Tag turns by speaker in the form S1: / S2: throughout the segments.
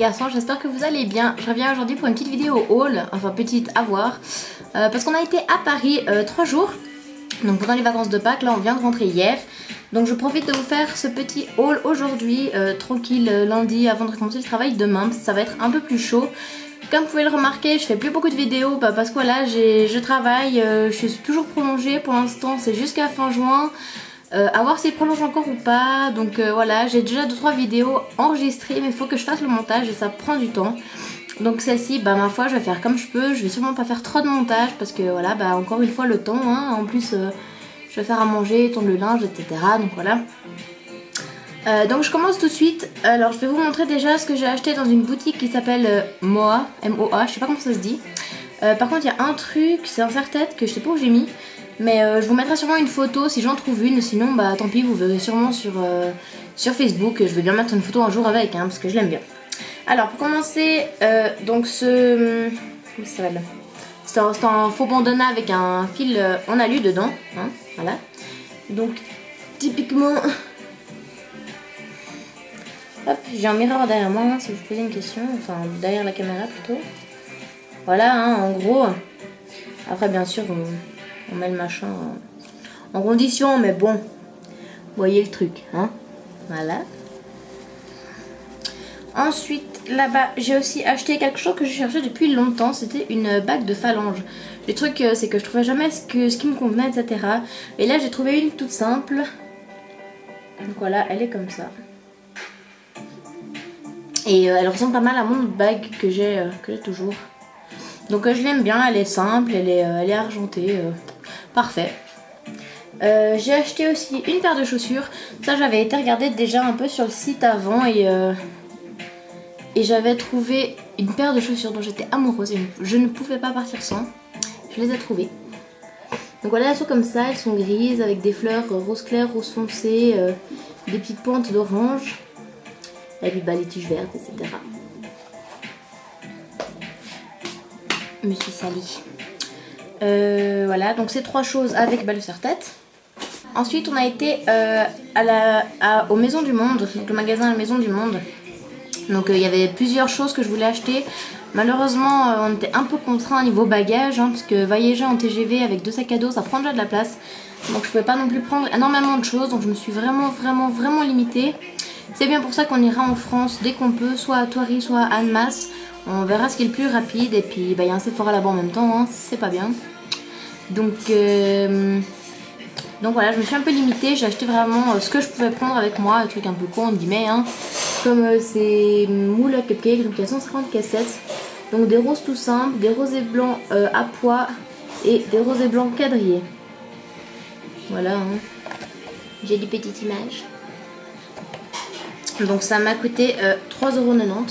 S1: garçons, j'espère que vous allez bien. Je reviens aujourd'hui pour une petite vidéo haul, enfin petite à voir, parce qu'on a été à Paris 3 jours, donc pendant les vacances de Pâques, là on vient de rentrer hier. Donc je profite de vous faire ce petit haul aujourd'hui, tranquille lundi avant de recommencer le travail demain, parce que ça va être un peu plus chaud. Comme vous pouvez le remarquer, je fais plus beaucoup de vidéos parce que voilà, je travaille, je suis toujours prolongée pour l'instant, c'est jusqu'à fin juin. À voir s'il prolonge encore ou pas. Donc voilà, j'ai déjà 2-3 vidéos enregistrées, mais il faut que je fasse le montage et ça prend du temps. Donc celle-ci, bah ma foi, je vais faire comme je peux. Je vais sûrement pas faire trop de montage parce que voilà, bah encore une fois le temps, hein. En plus, je vais faire à manger, tondre le linge, etc. Donc voilà. Donc je commence tout de suite. Alors je vais vous montrer déjà ce que j'ai acheté dans une boutique qui s'appelle Moa, M-O-A, je sais pas comment ça se dit. Par contre il y a un truc, c'est un serre-tête que je sais pas où j'ai mis. Mais je vous mettrai sûrement une photo si j'en trouve une, sinon bah tant pis, vous verrez sûrement sur Facebook. Je vais bien mettre une photo un jour avec, hein, parce que je l'aime bien. Alors pour commencer, donc ce... comment ça s'appelle ? C'est un faux bandana avec un fil en alu dedans, hein, voilà. Donc typiquement... Hop, j'ai un miroir derrière moi, hein, si vous posez une question, enfin derrière la caméra plutôt. Voilà, hein, en gros. Après bien sûr... on met le machin en condition, mais bon, vous voyez le truc, hein. Voilà. Ensuite, là-bas, j'ai aussi acheté quelque chose que je cherchais depuis longtemps. C'était une bague de phalange. Le truc, c'est que je trouvais jamais ce qui me convenait, etc. Et là, j'ai trouvé une toute simple. Donc voilà, elle est comme ça. Et elle ressemble pas mal à mon bague que j'ai toujours. Donc je l'aime bien, elle est simple, elle est argentée. Parfait. J'ai acheté aussi une paire de chaussures. Ça, j'avais été regarder déjà un peu sur le site avant et j'avais trouvé une paire de chaussures dont j'étais amoureuse et je ne pouvais pas partir sans. Je les ai trouvées. Donc voilà, elles sont comme ça, elles sont grises avec des fleurs rose clair, rose foncé, des petites pointes d'orange et puis bah, les tiges vertes, etc. Je me suis salie. Voilà, donc ces 3 choses avec le serre-tête. Ensuite, on a été aux Maisons du Monde, donc le magasin La Maison du Monde. Donc il y avait plusieurs choses que je voulais acheter. Malheureusement, on était un peu contraint au niveau bagage, hein, parce que voyager en TGV avec 2 sacs à dos, ça prend déjà de la place. Donc je pouvais pas non plus prendre énormément de choses, donc je me suis vraiment limitée. C'est bien pour ça qu'on ira en France dès qu'on peut, soit à Thoiry, soit à Annemasse. On verra ce qui est le plus rapide et puis il y a un Sephora là-bas en même temps, hein, c'est pas bien. Donc voilà, je me suis un peu limitée, j'ai acheté vraiment ce que je pouvais prendre avec moi, un truc un peu con, on guillemets, hein. Comme ces moules à cupcake, donc il y a 150 cassettes. Donc des roses tout simples, des rosés blancs à pois et des rosés blancs quadrillés. Voilà, hein. J'ai des petites images. Donc ça m'a coûté 3,90 €.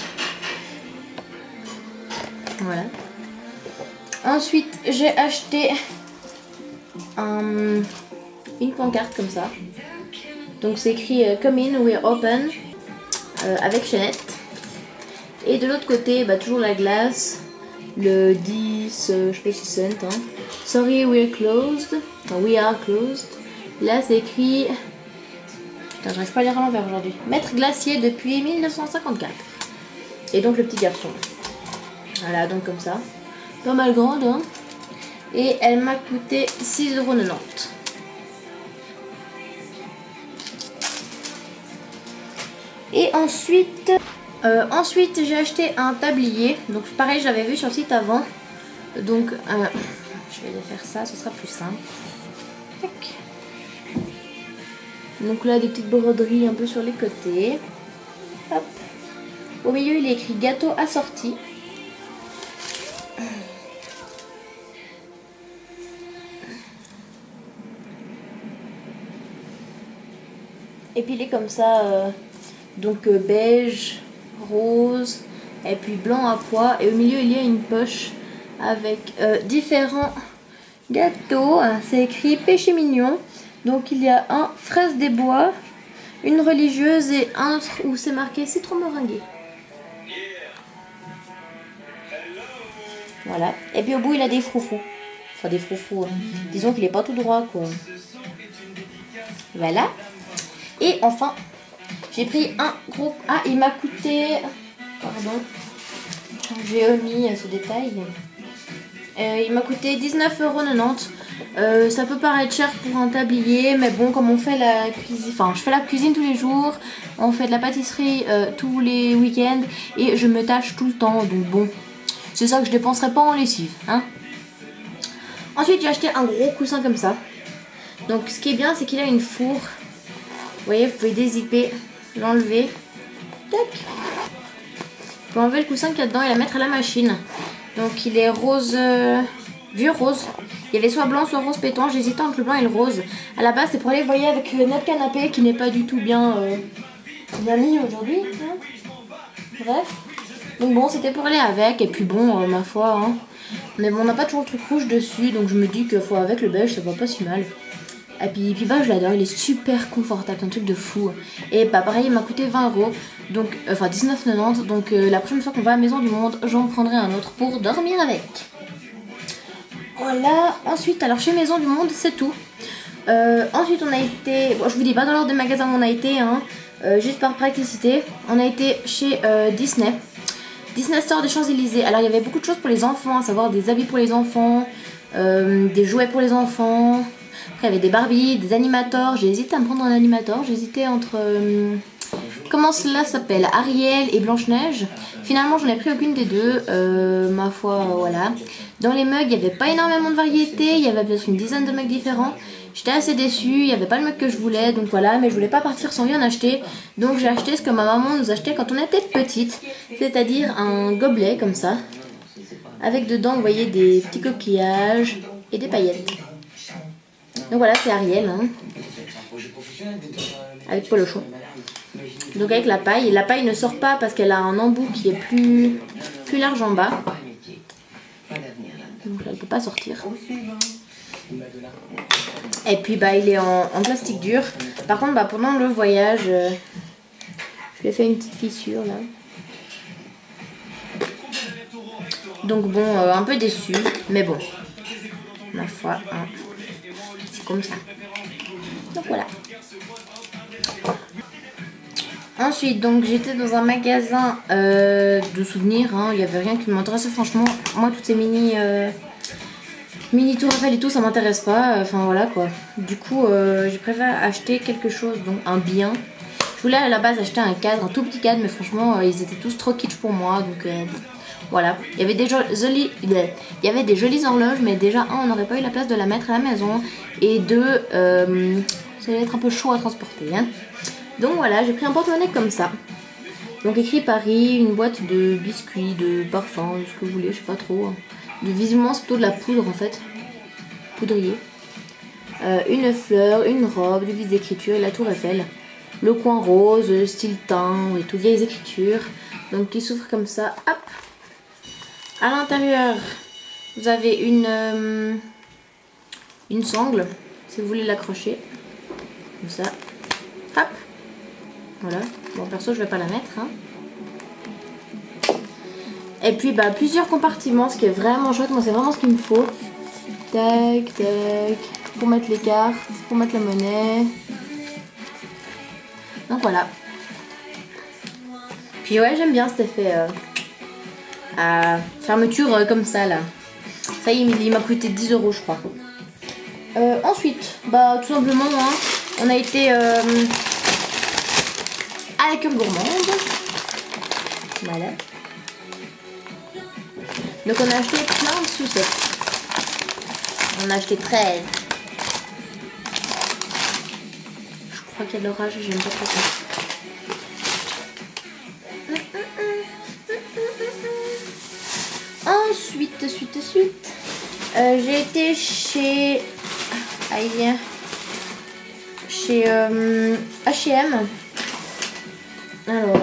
S1: Voilà. Ensuite, j'ai acheté une pancarte comme ça. Donc c'est écrit Come in, we're open avec chaînette. Et de l'autre côté, bah, toujours la glace. Le 10, je sais pas si c'est hein. Sorry, we're closed. Enfin, we are closed. Là, c'est écrit... Putain, j'arrive pas à lire à l'envers aujourd'hui. Maître glacier depuis 1954. Et donc le petit garçon. Voilà, donc comme ça. Pas mal grande, hein. Et elle m'a coûté 6,90 €. Et ensuite j'ai acheté un tablier. Donc pareil, j'avais vu sur le site avant. Donc je vais faire ça, ce sera plus simple. Tac. Donc là, des petites broderies un peu sur les côtés. Hop. Au milieu, il est écrit gâteau assorti. Et puis il est comme ça, donc beige, rose, et puis blanc à pois. Et au milieu il y a une poche avec différents gâteaux. C'est écrit péché mignon. Donc il y a un fraise des bois, une religieuse et un où c'est marqué citron meringué. Voilà. Et puis au bout il a des froufrous. Enfin des froufrous. Disons qu'il est pas tout droit quoi. Voilà. Et enfin, j'ai pris un gros... Ah, il m'a coûté Pardon. J'ai omis ce détail. Il m'a coûté 19,90 €. Ça peut paraître cher pour un tablier, mais bon, comme on fait la cuisine, enfin je fais la cuisine tous les jours, on fait de la pâtisserie tous les week-ends et je me tâche tout le temps, donc bon, c'est ça que je dépenserai pas en lessive, hein. Ensuite j'ai acheté un gros coussin comme ça. Donc ce qui est bien, c'est qu'il a une fourre. Vous voyez, vous pouvez dézipper, l'enlever. Tac. Vous pouvez enlever le coussin qu'il y a dedans et la mettre à la machine. Donc il est rose, vieux rose. Il y avait soit blanc soit rose pétant. J'hésitais entre le blanc et le rose. À la base c'est pour aller, vous voyez, avec notre canapé qui n'est pas du tout bien mis aujourd'hui, hein. Bref. Donc bon, c'était pour aller avec. Et puis bon, ma foi, hein. Mais bon, on n'a pas toujours le truc rouge dessus. Donc je me dis qu'il faut avec le beige, ça va pas si mal. Et puis bah je l'adore, il est super confortable, c'est un truc de fou. Et bah pareil, il m'a coûté 20 €, donc enfin 19,90 €. Donc la prochaine fois qu'on va à la Maison du Monde, j'en prendrai un autre pour dormir avec. Voilà. Ensuite, alors chez Maison du Monde, c'est tout. Ensuite on a été, bon, je vous dis pas dans l'ordre des magasins où on a été, hein, juste par praticité. On a été chez Disney Store des Champs-Élysées. Alors il y avait beaucoup de choses pour les enfants, à savoir des habits pour les enfants, des jouets pour les enfants. Après il y avait des Barbie, des animators. J'ai hésité à me prendre un animator. J'ai hésité entre comment cela s'appelle, Ariel et Blanche-Neige. Finalement j'en ai pris aucune des deux. Ma foi, voilà. Dans les mugs il n'y avait pas énormément de variété. Il y avait peut-être une dizaine de mugs différents. J'étais assez déçue, il n'y avait pas le mug que je voulais, donc voilà, mais je voulais pas partir sans rien acheter. Donc j'ai acheté ce que ma maman nous achetait quand on était petite, c'est-à-dire un gobelet comme ça, avec dedans, vous voyez, des petits coquillages et des paillettes. Donc voilà, c'est Ariel, hein, avec Polochon. Donc avec la paille ne sort pas parce qu'elle a un embout qui est plus large en bas. Donc là, elle ne peut pas sortir. Et puis bah il est en plastique dur. Par contre bah pendant le voyage je lui ai fait une petite fissure là. Donc bon, un peu déçu, mais bon, ma foi, hein, c'est comme ça. Donc voilà. Ensuite, donc j'étais dans un magasin de souvenirs, hein, il n'y avait rien qui m'intéressait franchement. Moi toutes ces mini Tour Eiffel et tout, ça m'intéresse pas, enfin voilà quoi. Du coup j'ai préféré acheter quelque chose, donc un bien. Je voulais à la base acheter un cadre, un tout petit cadre, mais franchement ils étaient tous trop kitsch pour moi, donc voilà. Il y avait des jolies horloges, mais déjà un, on n'aurait pas eu la place de la mettre à la maison, et deux, ça allait être un peu chaud à transporter, hein. Donc voilà, j'ai pris un porte-monnaie comme ça. Donc écrit Paris, une boîte de biscuits, de parfums, de ce que vous voulez, je sais pas trop. Visiblement c'est plutôt de la poudre en fait, poudrier. Une fleur, une robe, des petites écritures et la tour Eiffel. Le coin rose, style teint et tout, vieilles écritures. Donc qui s'ouvre comme ça, hop. À l'intérieur, vous avez une sangle, si vous voulez l'accrocher. Comme ça, hop. Voilà, bon perso je vais pas la mettre, hein. Et puis bah plusieurs compartiments, ce qui est vraiment chouette, moi c'est vraiment ce qu'il me faut. Tac, tac, pour mettre les cartes, pour mettre la monnaie. Donc voilà. Puis ouais, j'aime bien cet effet à fermeture comme ça là. Ça y est, il m'a coûté 10 € je crois. Ensuite, bah tout simplement, hein, on a été à la cure gourmande. Voilà. Donc on a acheté plein de sucettes. On a acheté 13. Je crois qu'il y a de l'orage, j'aime pas trop ça. Ensuite, j'ai été chez H&M. Alors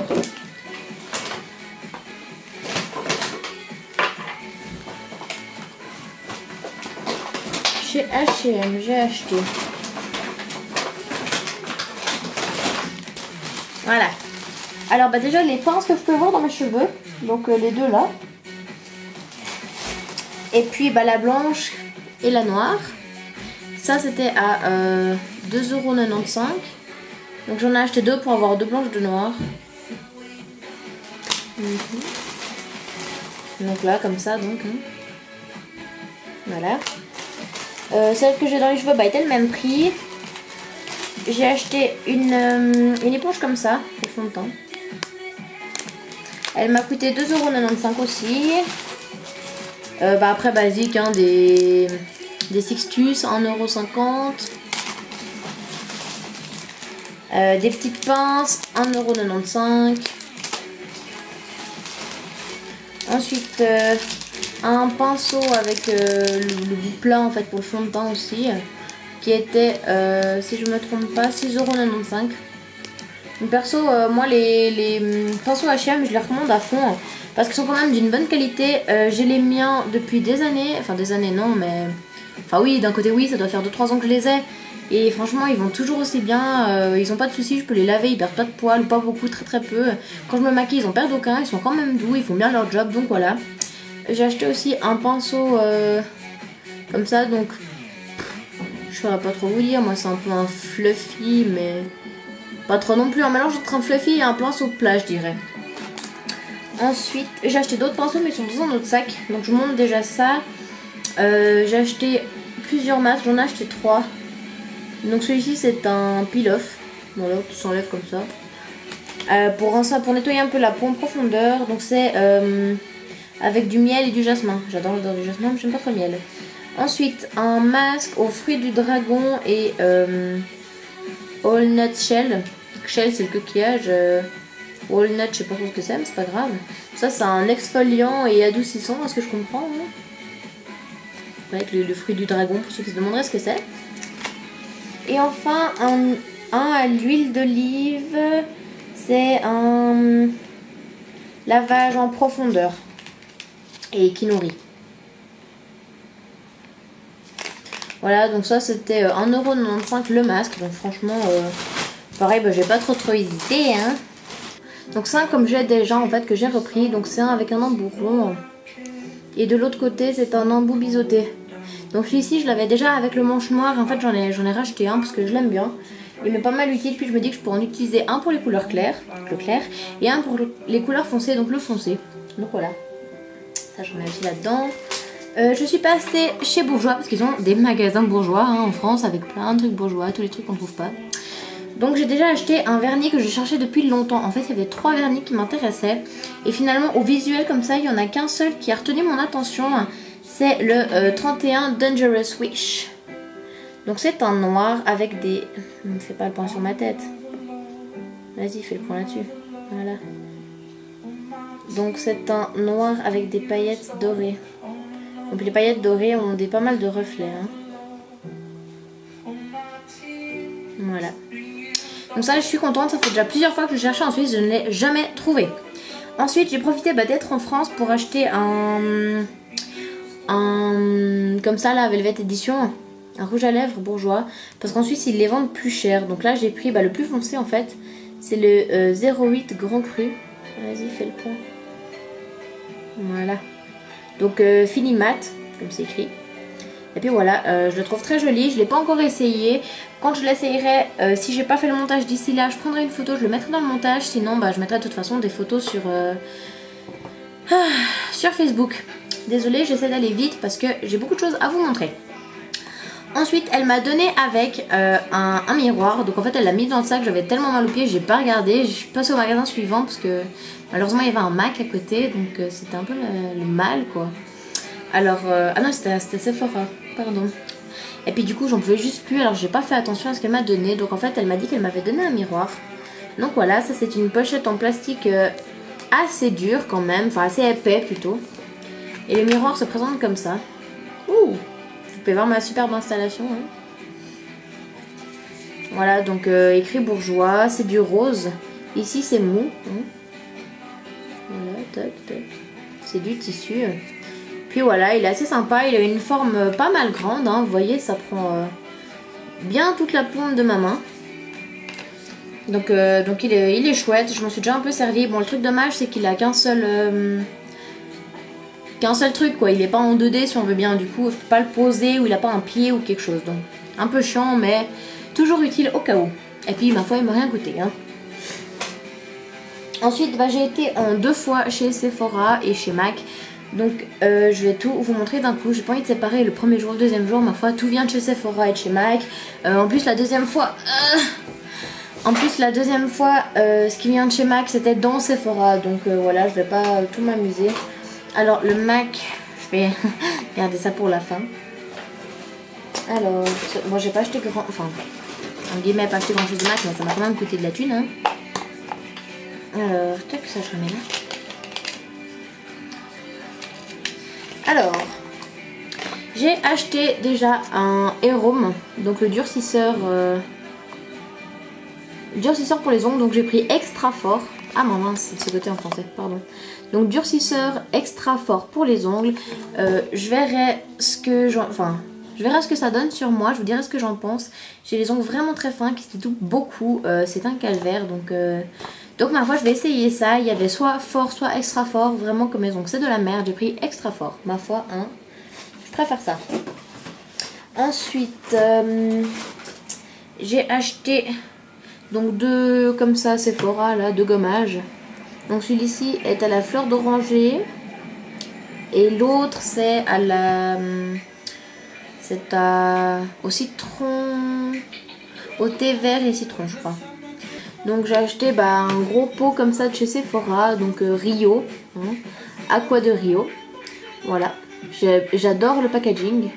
S1: chez H&M, j'ai acheté. Voilà. Alors bah déjà les pinces que je peux voir dans mes cheveux, donc les deux là. Et puis bah la blanche et la noire. Ça c'était à 2,95 €. Donc j'en ai acheté deux pour avoir deux blanches, deux noires. Donc là, comme ça, donc. Hein. Voilà. Celle que j'ai dans les cheveux bah, était le même prix. J'ai acheté une éponge comme ça, au fond de teint. Elle m'a coûté 2,95 € aussi. Bah après, basique, hein, des Sixtus, 1,50 €. Des petites pinces, 1,95 €. Ensuite, un pinceau avec le bout plat en fait pour le fond de teint aussi, qui était, si je me trompe pas, 6,95 €. Donc perso, moi les pinceaux H&M, je les recommande à fond parce qu'ils sont quand même d'une bonne qualité. J'ai les miens depuis des années, enfin des années non, mais enfin oui, d'un côté oui, ça doit faire 2-3 ans que je les ai. Et franchement, ils vont toujours aussi bien, ils ont pas de soucis, je peux les laver, ils perdent pas de poils ou pas beaucoup, très peu. Quand je me maquille, ils en perdent aucun, ils sont quand même doux, ils font bien leur job, donc voilà. J'ai acheté aussi un pinceau comme ça, donc je saurais pas trop vous dire, moi c'est un peu un fluffy, mais pas trop non plus, un mélange entre un fluffy et un pinceau de plage, je dirais. Ensuite, j'ai acheté d'autres pinceaux, mais ils sont dans un autre sac, donc je vous montre déjà ça. J'ai acheté plusieurs masques, j'en ai acheté 3. Donc celui-ci c'est un peel-off, voilà, qui s'enlève comme ça. Pour nettoyer un peu la peau en profondeur, donc c'est avec du miel et du jasmin. J'adore l'odeur du jasmin, mais j'aime pas trop le miel. Ensuite, un masque aux fruits du dragon et walnut shell. Shell c'est le coquillage, walnut je sais pas trop ce que c'est, mais c'est pas grave. Ça c'est un exfoliant et adoucissant, à ce que je comprends. Hein. Avec le fruit du dragon, pour ceux qui se demanderaient ce que c'est. Et enfin, un à l'huile d'olive, c'est un lavage en profondeur et qui nourrit. Voilà, donc ça c'était 1,95 € le masque, donc franchement, pareil, bah, j'ai pas trop hésité. Hein. Donc c'est un comme j'ai déjà en fait que j'ai repris, donc c'est un avec un embout rond. Et de l'autre côté c'est un embout biseauté. Donc celui-ci je l'avais déjà avec le manche noir, en fait j'en ai racheté un parce que je l'aime bien. Il m'est pas mal utile, puis je me dis que je pourrais en utiliser un pour les couleurs claires, le clair, et un pour les couleurs foncées, donc le foncé. Donc voilà, ça j'en ai aussi là-dedans. Je suis passée chez Bourjois parce qu'ils ont des magasins bourgeois hein, en France avec plein de trucs bourgeois, tous les trucs qu'on trouve pas. Donc j'ai déjà acheté un vernis que je cherchais depuis longtemps. En fait il y avait 3 vernis qui m'intéressaient. Et finalement au visuel comme ça il n'y en a qu'un seul qui a retenu mon attention. C'est le 31 Dangerous Wish. Donc c'est un noir avec des... Ne me fais pas le point sur ma tête. Vas-y fais le point là-dessus. Voilà. Donc c'est un noir avec des paillettes dorées. Donc les paillettes dorées ont pas mal de reflets. Hein. Voilà. Donc ça je suis contente, ça fait déjà plusieurs fois que je cherchais en Suisse, je ne l'ai jamais trouvé. Ensuite j'ai profité d'être en France pour acheter un comme ça là, Velvet Edition, un rouge à lèvres bourgeois. Parce qu'en Suisse ils les vendent plus cher. Donc là j'ai pris le plus foncé en fait. C'est le 08 Grand Cru. Vas-y fais le point. Voilà. Donc fini mat, comme c'est écrit. Et puis voilà, je le trouve très joli, je ne l'ai pas encore essayé. Quand je l'essayerai, si j'ai pas fait le montage d'ici là, je prendrai une photo, je le mettrai dans le montage. Sinon, bah, je mettrai de toute façon des photos sur Facebook. Désolée, j'essaie d'aller vite parce que j'ai beaucoup de choses à vous montrer. Ensuite, elle m'a donné avec un miroir. Donc en fait, elle l'a mis dans le sac, j'avais tellement mal aux pieds, j'ai pas regardé. Je suis passée au magasin suivant parce que malheureusement, il y avait un Mac à côté. Donc c'était un peu le mal quoi. Alors, ah non, c'était Sephora, pardon. Et puis du coup, j'en pouvais juste plus, alors j'ai pas fait attention à ce qu'elle m'a donné. Donc en fait, elle m'a dit qu'elle m'avait donné un miroir. Donc voilà, ça c'est une pochette en plastique assez dur quand même, enfin assez épais plutôt. Et le miroir se présente comme ça. Ouh, vous pouvez voir ma superbe installation. Hein. Voilà, donc écrit bourgeois, c'est du rose. Ici c'est mou. Hein. Voilà, tac, tac. C'est du tissu. Puis voilà, il est assez sympa, il a une forme pas mal grande. Hein. Vous voyez, ça prend bien toute la paume de ma main. Donc il est chouette, je m'en suis déjà un peu servi. Bon, le truc dommage, c'est qu'il a qu'un seul truc, quoi. Il est pas en 2D si on veut bien, du coup, je peux pas le poser ou il a pas un pied ou quelque chose. Donc, un peu chiant, mais toujours utile au cas où. Et puis, ma foi, il m'a rien coûté. Hein. Ensuite, bah, j'ai été en 2 fois chez Sephora et chez MAC. Donc je vais tout vous montrer d'un coup. J'ai pas envie de séparer le premier jour, le deuxième jour. Ma foi, tout vient de chez Sephora et de chez MAC. En plus, la deuxième fois... ce qui vient de chez MAC, c'était dans Sephora. Donc voilà, je vais pas tout m'amuser. Alors, le MAC, je vais garder ça pour la fin. Alors, moi j'ai pas acheté grand... Enfin, en guillemets, pas acheté grand chose de MAC, mais ça m'a quand même coûté de la thune. Hein. Alors, tac, ça je remets là. Alors, j'ai acheté déjà un Héroum, donc le durcisseur pour les ongles, donc j'ai pris extra fort. Ah mince, c'est ce côté en français, pardon. Donc durcisseur extra fort pour les ongles. Je verrai ce que ça donne sur moi, je vous dirai ce que j'en pense. J'ai les ongles vraiment très fins qui se détoupent beaucoup, c'est un calvaire, donc ma foi je vais essayer ça. Il y avait soit fort, soit extra fort, vraiment comme mes ongles c'est de la merde, j'ai pris extra fort, ma foi, hein. Je préfère ça. Ensuite, j'ai acheté donc 2 comme ça Sephora, là, 2 gommages. Donc celui-ci est à la fleur d'oranger et l'autre c'est à la... au citron, au thé vert et citron je crois. Donc j'ai acheté un gros pot comme ça de chez Sephora, donc Rio, hein, Aqua de Rio. Voilà, j'adore le packaging,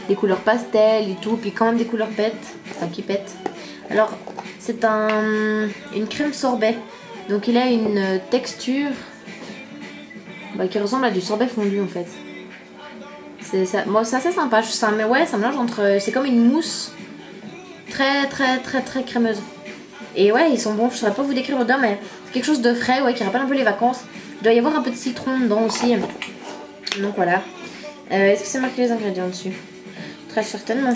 S1: des couleurs pastel et tout, puis quand même des couleurs bêtes, enfin qui pètent. Alors c'est une crème sorbet, donc il a une texture qui ressemble à du sorbet fondu en fait. C'est assez sympa, mais ouais, ça mélange entre... C'est comme une mousse très crémeuse. Et ouais, ils sont bons, je saurais pas vous décrire l'odeur, mais c'est quelque chose de frais, ouais, qui rappelle un peu les vacances. Il doit y avoir un peu de citron dedans aussi. Donc voilà. Est-ce que c'est marqué les ingrédients dessus? Très certainement.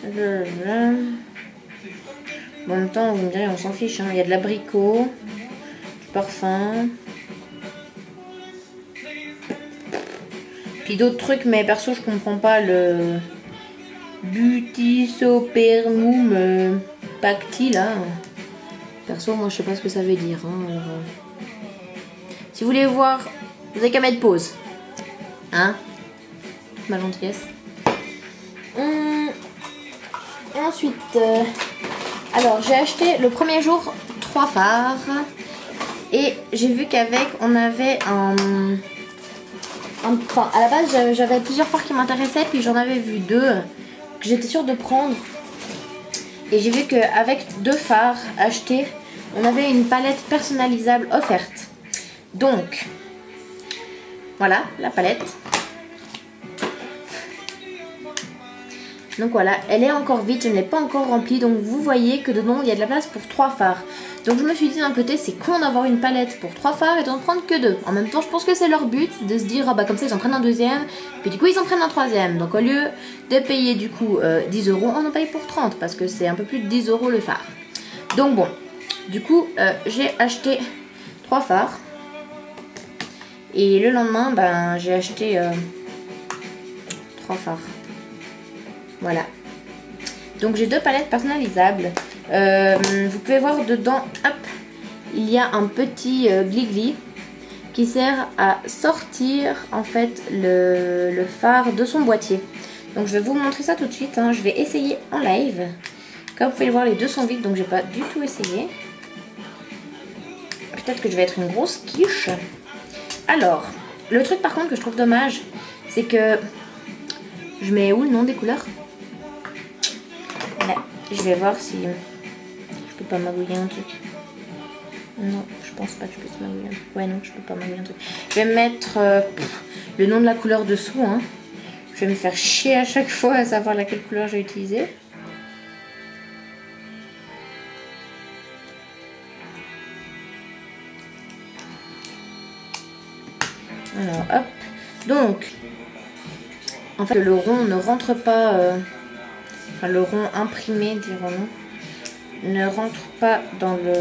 S1: Bon, en même temps, vous me direz, on s'en fiche, hein. Il y a de l'abricot, du parfum, puis d'autres trucs, mais perso, je comprends pas le Butysopermum pacti là. Perso, moi, je sais pas ce que ça veut dire. Hein. Alors, si vous voulez voir, vous avez qu'à mettre pause. Hein? Ma gentillesse. Ensuite, alors j'ai acheté le premier jour 3 fards et j'ai vu qu'avec on avait enfin à la base j'avais plusieurs fards qui m'intéressaient, puis j'en avais vu 2 que j'étais sûre de prendre et j'ai vu qu'avec 2 fards achetés on avait une palette personnalisable offerte. Donc voilà la palette. Donc voilà, elle est encore vide, je ne l'ai pas encore remplie. Donc vous voyez que dedans il y a de la place pour 3 fards. Donc je me suis dit d'un côté c'est con d'avoir une palette pour 3 fards et d'en prendre que 2. En même temps je pense que c'est leur but de se dire comme ça ils en prennent un deuxième. Puis du coup ils en prennent un troisième. Donc au lieu de payer du coup 10 €, on en paye pour 30 parce que c'est un peu plus de 10 € le phare. Donc bon, du coup j'ai acheté 3 fards. Et le lendemain j'ai acheté 3 fards. Voilà. Donc j'ai 2 palettes personnalisables. Vous pouvez voir dedans, hop, il y a un petit glis-glis qui sert à sortir en fait le phare de son boîtier. Donc je vais vous montrer ça tout de suite. Hein. Je vais essayer en live. Comme vous pouvez le voir, les 2 sont vides, donc j'ai pas du tout essayé. Peut-être que je vais être une grosse quiche. Alors, le truc par contre que je trouve dommage, c'est que je mets où le nom des couleurs? Là, je vais voir si je peux pas magouiller un truc. Non, je pense pas que je puisse magouiller un truc. Ouais, non, je peux pas magouiller un truc. Je vais mettre le nom de la couleur dessous. Hein. Je vais me faire chier à chaque fois à savoir laquelle couleur j'ai utilisée. Alors, hop. Donc, en fait, le rond ne rentre pas... Enfin, le rond imprimé, dirons-nous, ne rentre pas dans le...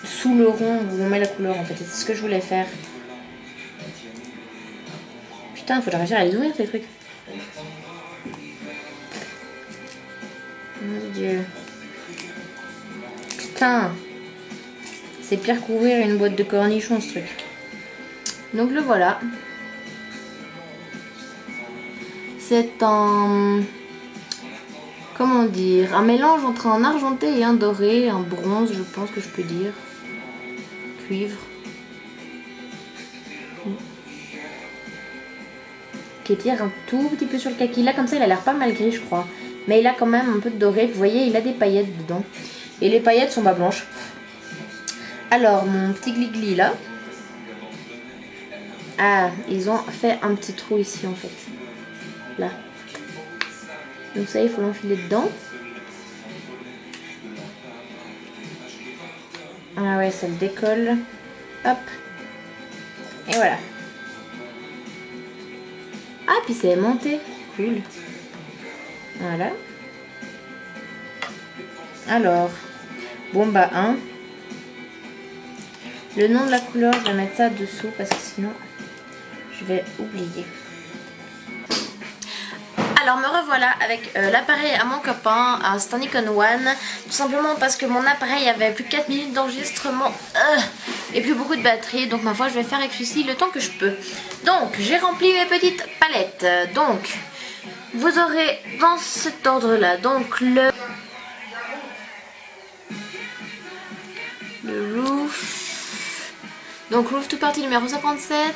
S1: Sous le rond où on met la couleur, en fait. C'est ce que je voulais faire. Putain, il faut réussir à les ouvrir, ces trucs. Mon Dieu. Putain. C'est pire qu'ouvrir une boîte de cornichons ce truc. Donc le voilà. C'est un... Comment dire? Un mélange entre un argenté et un doré. Un bronze, je pense que je peux dire. Cuivre. Qui tire un tout petit peu sur le kaki. Là comme ça il a l'air pas mal gris je crois. Mais il a quand même un peu de doré. Vous voyez il a des paillettes dedans. Et les paillettes sont pas blanches. Alors mon petit gligli là. Ah ils ont fait un petit trou ici en fait. Là. Donc ça il faut l'enfiler dedans. Ah ouais ça le décolle. Hop. Et voilà. Ah, puis c'est aimanté. Cool. Voilà. Alors, Bomba 1. Le nom de la couleur, je vais mettre ça dessous parce que sinon, je vais oublier. Alors me revoilà avec l'appareil à mon copain, c'est un Nikon One, tout simplement parce que mon appareil avait plus 4 minutes d'enregistrement et plus beaucoup de batterie, donc ma foi je vais faire avec celui-ci le temps que je peux. Donc j'ai rempli mes petites palettes, donc vous aurez dans cet ordre là, donc le Roof, donc Roof to Party numéro 57,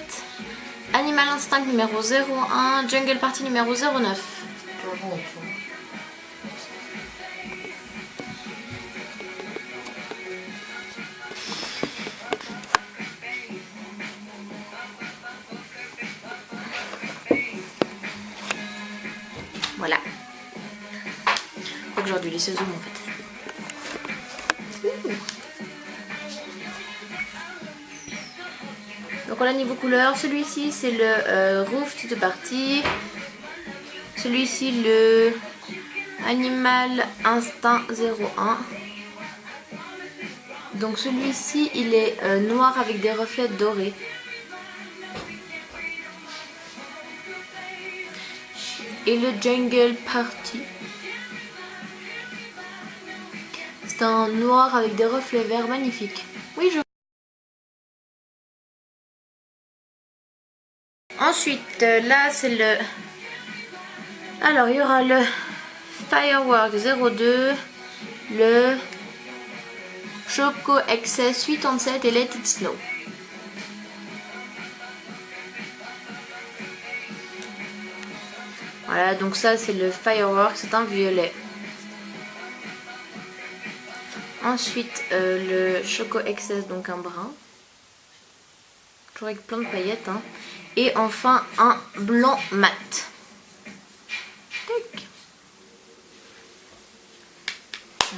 S1: Animal Instinct numéro 01, Jungle Party numéro 09. Voilà. Faut que j'aurais dû laisser zoom en fait. Donc on a niveau couleur, celui-ci c'est le Roof to Party. Celui-ci le Animal Instinct 01. Donc celui-ci il est noir avec des reflets dorés. Et le Jungle Party, c'est un noir avec des reflets verts magnifiques. Oui, je... Ensuite, là c'est le... Alors, il y aura le Firework 02, le Choco Excess 87 et Let It Snow. Voilà, donc ça c'est le Firework, c'est un violet. Ensuite, le Choco Excess, donc un brun. Toujours avec plein de paillettes. Hein. Et enfin, un blanc mat. Tac.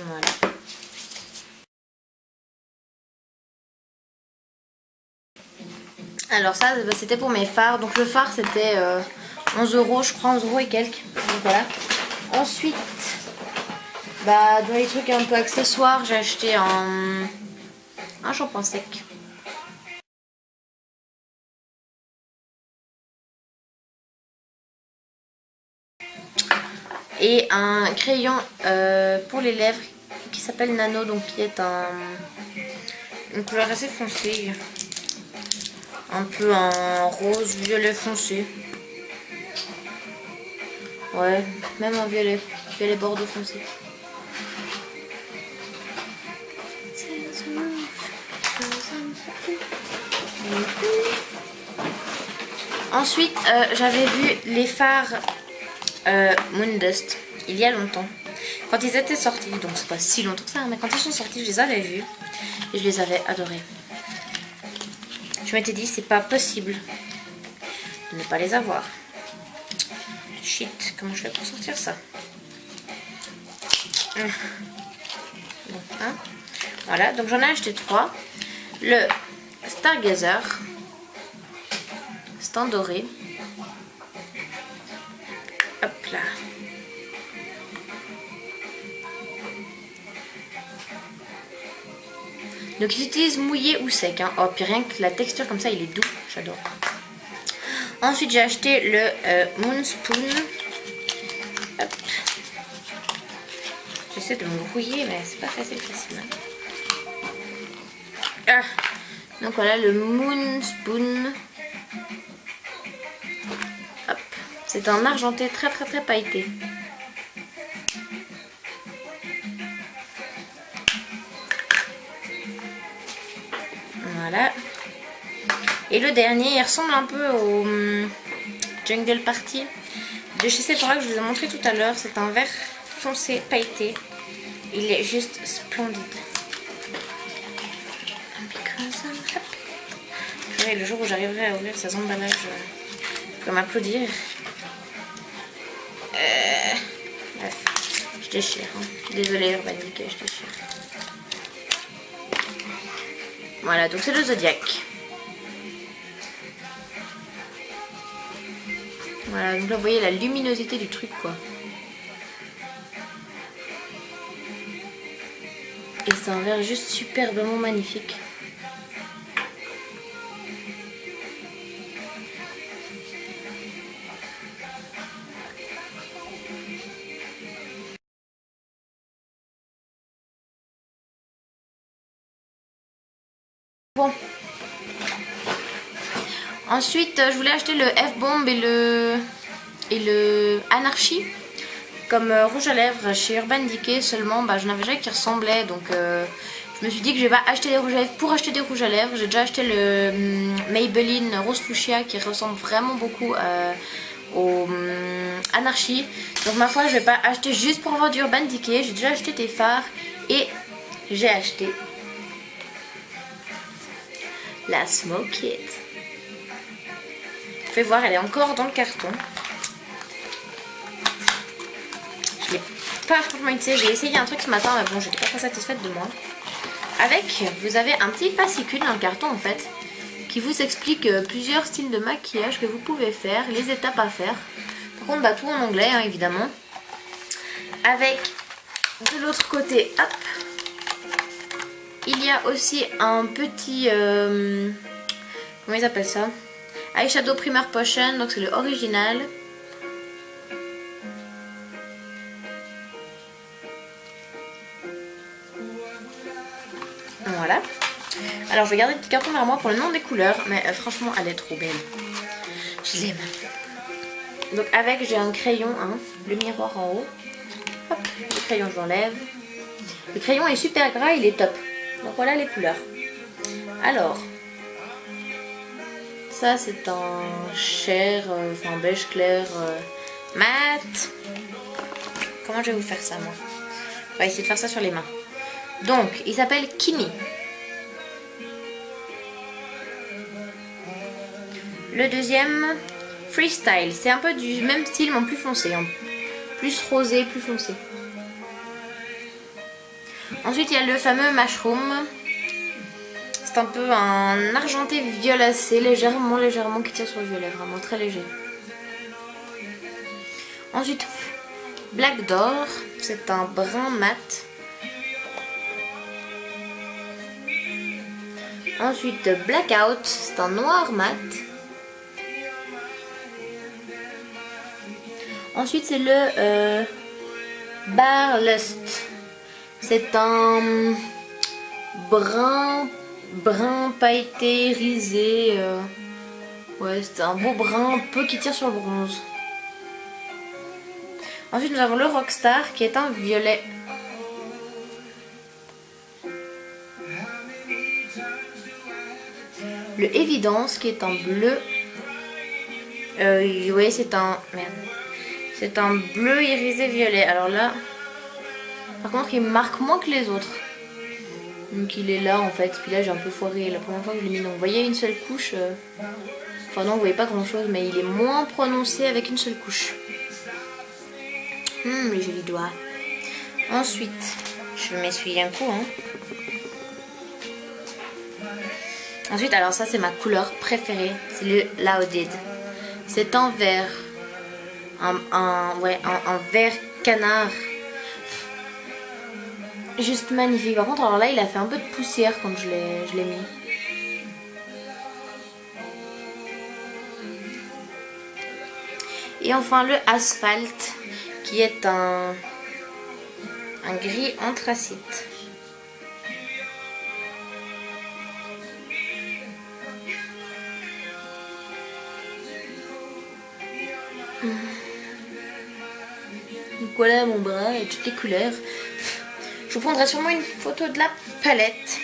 S1: Voilà. Alors ça, c'était pour mes fards. Donc le fard, c'était 11 €, je crois, 11 € et quelques. Donc voilà. Ensuite, bah, dans les trucs un peu accessoires, j'ai acheté un shampoing sec. Et un crayon pour les lèvres qui s'appelle Nano, donc qui est une couleur assez foncée. Un peu en rose, violet foncé. Ouais, même en violet bordeaux foncé. Ensuite, j'avais vu les fards Moondust il y a longtemps. Quand ils étaient sortis, donc c'est pas si longtemps que ça, mais quand ils sont sortis, je les avais vus et je les avais adorés. Je m'étais dit, c'est pas possible de ne pas les avoir. Shit, comment je fais pour sortir ça? Bon, hein. Voilà, donc j'en ai acheté 3. Le Stargazer, c'est en doré. Hop là. Donc ils utilisent mouillé ou sec. Hein. Oh, puis rien que la texture comme ça, il est doux. J'adore. Ensuite, j'ai acheté le Moonspoon. Hop. J'essaie de me brouiller, mais c'est pas facile. Hein. Ah. Donc voilà le Moon Spoon. Hop. C'est un argenté très pailleté. Voilà. Et le dernier, il ressemble un peu au Jungle Party de chez Sephora que je vous ai montré tout à l'heure. C'est un vert foncé pailleté. Il est juste splendide. Et le jour où j'arriverai à ouvrir ces emballages, je peux m'applaudir. Bref, je déchire. Hein. Désolée Urban Decay, je déchire. Voilà, donc c'est le Zodiac. Voilà, donc là vous voyez la luminosité du truc quoi. Et c'est un verre juste superbement magnifique. Bon. Ensuite, je voulais acheter le F-Bomb et le Anarchy comme rouge à lèvres chez Urban Decay. Seulement, je n'avais jamais qui ressemblait, donc je me suis dit que je vais pas acheter des rouges à lèvres pour acheter des rouges à lèvres. J'ai déjà acheté le Maybelline Rose Fuchsia qui ressemble vraiment beaucoup au Anarchy. Donc ma foi, je vais pas acheter juste pour avoir du Urban Decay. J'ai déjà acheté des fards et j'ai acheté la Smoke It. Vous pouvez voir, elle est encore dans le carton. Je l'ai pas franchement utilisé. J'ai essayé un truc ce matin, mais bon, j'étais pas très satisfaite de moi. Avec, vous avez un petit fascicule dans le carton en fait, qui vous explique plusieurs styles de maquillage que vous pouvez faire, les étapes à faire. Par contre, tout en anglais, hein, évidemment. Avec, de l'autre côté, hop, il y a aussi un petit, comment ils appellent ça? Eyeshadow Primer Potion, donc c'est le original. Voilà. Alors je vais garder le petit carton vers moi pour le nom des couleurs, mais franchement elle est trop belle. Je l'aime. Donc avec j'ai un crayon, hein, le miroir en haut. Hop, le crayon je l'enlève. Le crayon est super gras, il est top. Donc voilà les couleurs. Alors, ça c'est un chair, enfin beige clair mat. Comment je vais vous faire ça moi? On va essayer de faire ça sur les mains. Donc, il s'appelle Kimi. Le deuxième, Freestyle. C'est un peu du même style, mais en plus foncé. Hein. Plus rosé, plus foncé. Ensuite, il y a le fameux Mushroom. C'est un peu un argenté violacé, légèrement qui tire sur le violet. Vraiment très léger. Ensuite, Black Door. C'est un brun mat. Ensuite, Blackout, c'est un noir mat. Ensuite, c'est le Bar Lust. C'est un brun pailleté, risé. Ouais, c'est un beau brun un peu qui tire sur le bronze. Ensuite, nous avons le Rockstar qui est un violet. Le Évidence qui est en bleu. Oui, c'est un... Merde. C'est un bleu irisé violet. Alors là, par contre, il marque moins que les autres. Donc il est là en fait. Puis là, j'ai un peu foiré la première fois que je l'ai mis. Donc vous voyez une seule couche. Enfin non, vous voyez pas grand chose, mais il est moins prononcé avec une seule couche. Les jolis doigts. Ensuite, je vais m'essuyer un coup. Hein. Ensuite, alors ça c'est ma couleur préférée, c'est le Lauded. C'est en vert, un vert canard. Juste magnifique. Par contre, alors là, il a fait un peu de poussière quand je l'ai mis. Et enfin le Asphalt, qui est un gris anthracite. Donc voilà mon bras et toutes les couleurs. Je vous prendrai sûrement une photo de la palette.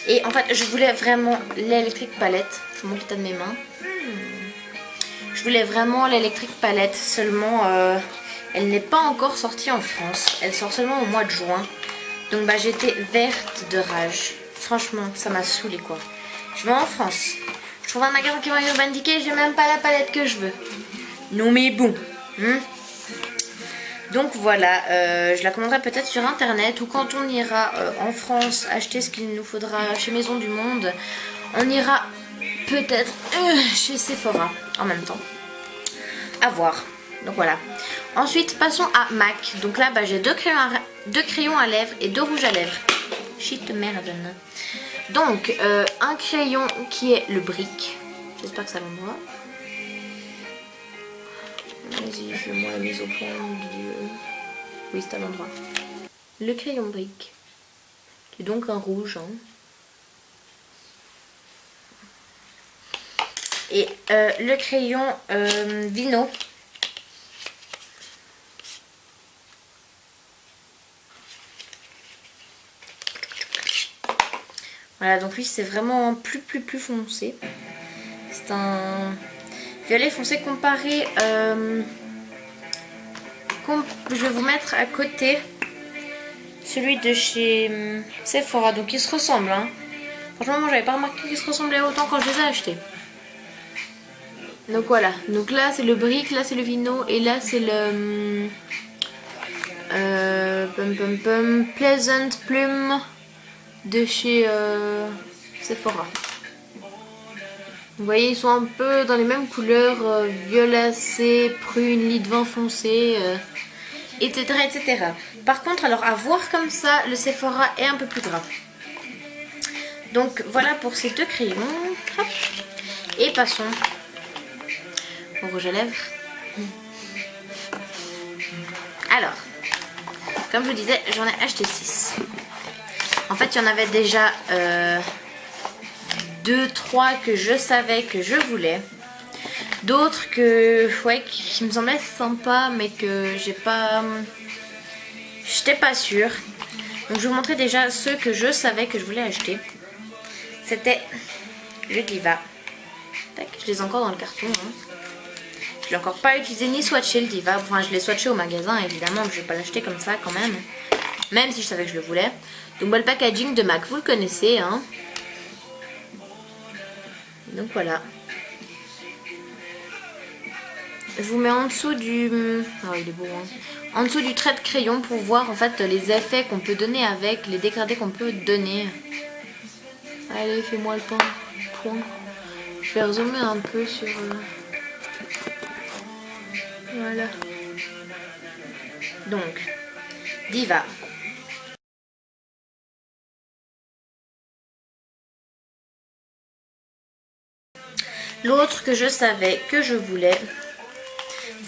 S1: Et en fait, je voulais vraiment l'électrique palette. Je vous montre l'état de mes mains. Je voulais vraiment l'électrique palette, seulement elle n'est pas encore sortie en France. Elle sort seulement au mois de juin. Donc bah j'étais verte de rage. Franchement, ça m'a saoulée quoi. Je vais en France. Je trouve un magasin qui m'a indiqué, j'ai même pas la palette que je veux. Non mais bon. Donc voilà, je la commanderai peut-être sur internet ou quand on ira en France acheter ce qu'il nous faudra chez Maison du Monde, on ira peut-être chez Sephora en même temps. À voir. Donc voilà. Ensuite passons à MAC. Donc là bah, j'ai deux crayons à lèvres et 2 rouges à lèvres. Shit merde. Donc un crayon qui est le brick. J'espère que ça l'endroit. Vas-y, fais-moi la mise au point du... Oui, c'est à l'endroit. Le crayon brick, qui est donc un rouge. Hein. Et le crayon Vino. Voilà, donc lui c'est vraiment plus foncé. C'est un... violet foncé comparé, je vais vous mettre à côté celui de chez Sephora, donc ils se ressemblent. Hein. Franchement, moi j'avais pas remarqué qu'ils se ressemblaient autant quand je les ai achetés. Donc voilà, donc là c'est le brick, là c'est le Vino et là c'est le Pleasant Plume de chez Sephora. Vous voyez, ils sont un peu dans les mêmes couleurs, violacé, prune, lit de vin foncé, etc., etc. Par contre, alors à voir comme ça, le Sephora est un peu plus gras. Donc voilà pour ces 2 crayons. Hop. Et passons au rouge à lèvres. Alors, comme je vous disais, j'en ai acheté 6. En fait, il y en avait déjà... 2, 3 que je savais que je voulais. D'autres que ouais, qui me semblaient sympas mais que j'étais pas sûre. Donc je vais vous montrer déjà ceux que je savais que je voulais acheter. C'était le Diva. Tac, je les ai encore dans le carton. Hein. Je l'ai encore pas utilisé ni swatché le Diva. Enfin, je l'ai swatché au magasin évidemment, mais je vais pas l'acheter comme ça quand même. Même si je savais que je le voulais. Donc le packaging de MAC, vous le connaissez. Hein. Donc voilà. Je vous mets en dessous du... Oh, il est beau, hein. En dessous du trait de crayon pour voir en fait les effets qu'on peut donner avec, les dégradés qu'on peut donner. Allez, fais-moi le point. Je vais rezoomer un peu sur... Voilà. Donc, Diva. L'autre que je savais que je voulais,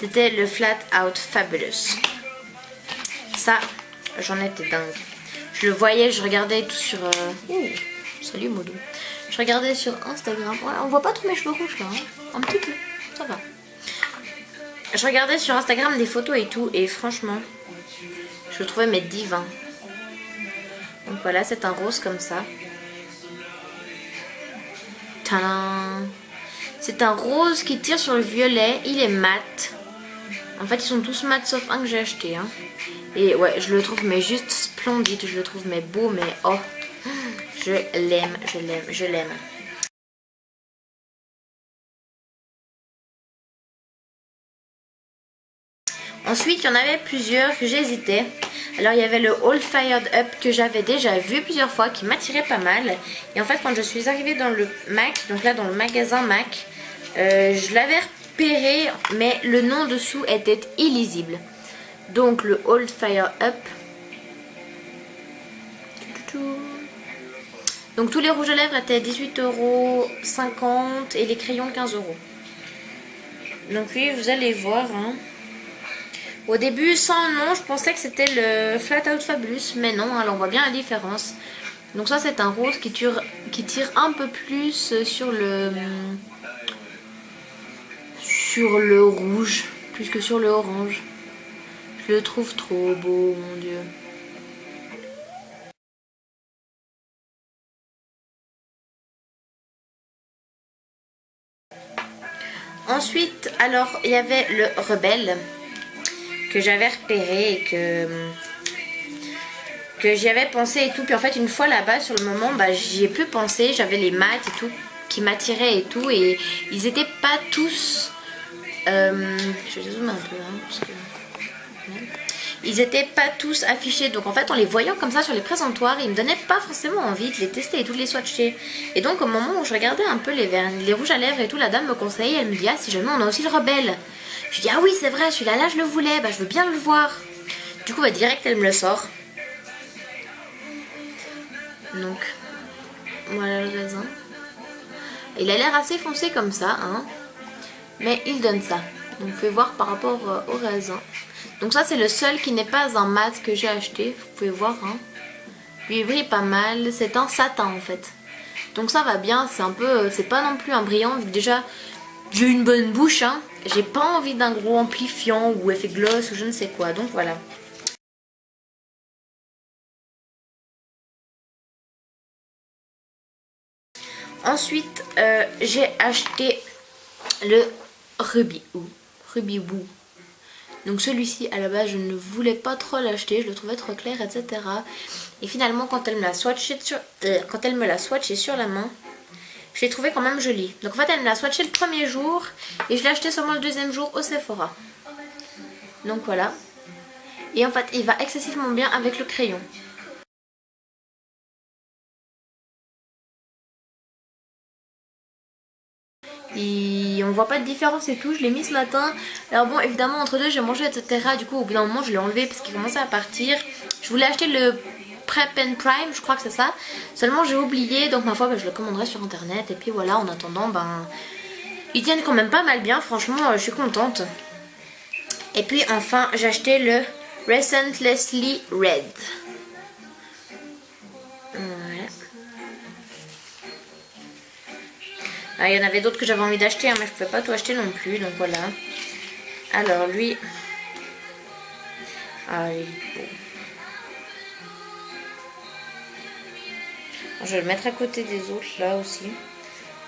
S1: c'était le Flat Out Fabulous. Ça, j'en étais dingue. Je le voyais, je regardais tout sur... salut Modo. Je regardais sur Instagram. Ouais, on voit pas trop mes cheveux rouges là. Hein. Un petit peu, ça va. Je regardais sur Instagram des photos et tout. Et franchement, je le trouvais mais divin. Donc voilà, c'est un rose comme ça. Tadam! C'est un rose qui tire sur le violet. Il est mat. En fait, ils sont tous mat sauf un que j'ai acheté. Hein. Et ouais, je le trouve mais juste splendide. Je le trouve mais beau, mais oh. Je l'aime, je l'aime, je l'aime. Ensuite, il y en avait plusieurs que j'hésitais. Alors, il y avait le All Fired Up que j'avais déjà vu plusieurs fois, qui m'attirait pas mal. Et en fait, quand je suis arrivée dans le MAC, donc là dans le magasin MAC, je l'avais repéré, mais le nom dessous était illisible. Donc, le All Fire Up. Donc, tous les rouges à lèvres étaient 18,50 € et les crayons 15 €. Donc, oui, vous allez voir, hein. Au début, sans nom, je pensais que c'était le Flat Out Fabulous, mais non, alors on voit bien la différence. Donc ça c'est un rose qui tire un peu plus sur le rouge, plus que sur le orange. Je le trouve trop beau, mon Dieu. Ensuite, alors, il y avait le rebelle que j'avais repéré et que j'y avais pensé et tout. Puis en fait, une fois là-bas, sur le moment, bah, j'y ai plus pensé. J'avais les mats et tout qui m'attiraient et tout. Et ils étaient pas tous... je vais zoomer un peu, hein, parce que... Ils étaient pas tous affichés, donc en fait en les voyant comme ça sur les présentoirs, ils me donnaient pas forcément envie de les tester et tout de les swatcher. Et donc au moment où je regardais un peu les rouges à lèvres et tout, la dame me conseillait, elle me dit ah si jamais on a aussi le rebelle. Je dis ah oui c'est vrai, celui-là là je le voulais, bah je veux bien le voir. Du coup bah direct elle me le sort. Donc voilà le raisin. Il a l'air assez foncé comme ça, hein, mais il donne ça. Donc vous pouvez voir par rapport au raisin. Donc ça c'est le seul qui n'est pas un mat que j'ai acheté, vous pouvez voir, hein. Lui il brille pas mal, c'est un satin en fait. Donc ça va bien, c'est un peu, c'est pas non plus un brillant, déjà j'ai une bonne bouche, hein. J'ai pas envie d'un gros amplifiant ou effet gloss ou je ne sais quoi, donc voilà. Ensuite j'ai acheté le Ruby Woo. Donc celui-ci à la base je ne voulais pas trop l'acheter, je le trouvais trop clair, etc. Et finalement quand elle me l'a swatché sur la main, je l'ai trouvé quand même joli. Donc en fait elle me l'a swatché le premier jour et je l'ai acheté seulement le deuxième jour au Sephora. Donc voilà. Et en fait il va excessivement bien avec le crayon. On voit pas de différence et tout, je l'ai mis ce matin. Alors bon évidemment entre deux j'ai mangé etc. Du coup au bout d'un moment je l'ai enlevé parce qu'il commençait à partir. Je voulais acheter le Prep and Prime, je crois que c'est ça. Seulement j'ai oublié, donc ma foi je le commanderai sur internet. Et puis voilà, en attendant ils tiennent quand même pas mal bien, franchement je suis contente. Et puis enfin j'ai acheté le Relentlessly Red. Ah, il y en avait d'autres que j'avais envie d'acheter, hein, mais je pouvais pas tout acheter non plus, donc voilà. Alors lui, ah il est beau. Je vais le mettre à côté des autres là aussi,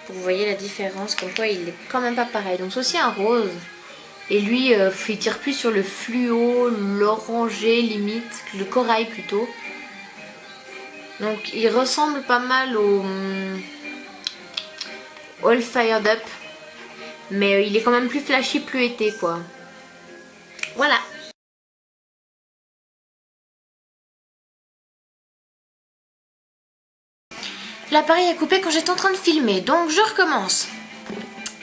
S1: pour que vous voyez la différence, comme quoi il est quand même pas pareil. Donc c'est aussi un rose, et lui il tire plus sur le fluo, l'orangé limite, le corail plutôt. Donc il ressemble pas mal au... All Fired Up, mais il est quand même plus flashy, plus été quoi. Voilà. L'appareil a coupé quand j'étais en train de filmer, donc je recommence.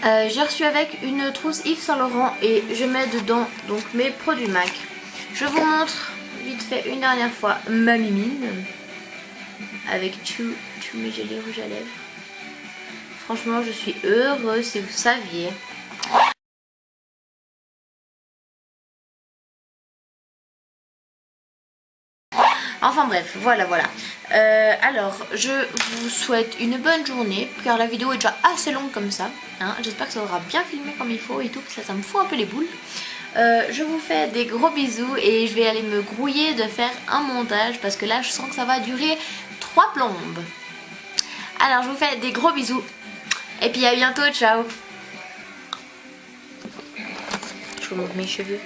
S1: J'ai reçu avec une trousse Yves Saint Laurent et je mets dedans donc mes produits MAC. Je vous montre vite fait une dernière fois ma mimine avec Chewy Jelly rouge à lèvres. Franchement, je suis heureuse si vous saviez. Enfin bref, voilà. Alors, je vous souhaite une bonne journée, car la vidéo est déjà assez longue comme ça. Hein. J'espère que ça aura bien filmé comme il faut et tout, parce que ça me fout un peu les boules. Je vous fais des gros bisous et je vais aller me grouiller de faire un montage, parce que là, je sens que ça va durer 3 plombes. Alors, je vous fais des gros bisous. Et puis à bientôt, ciao. Je vous montre mes cheveux.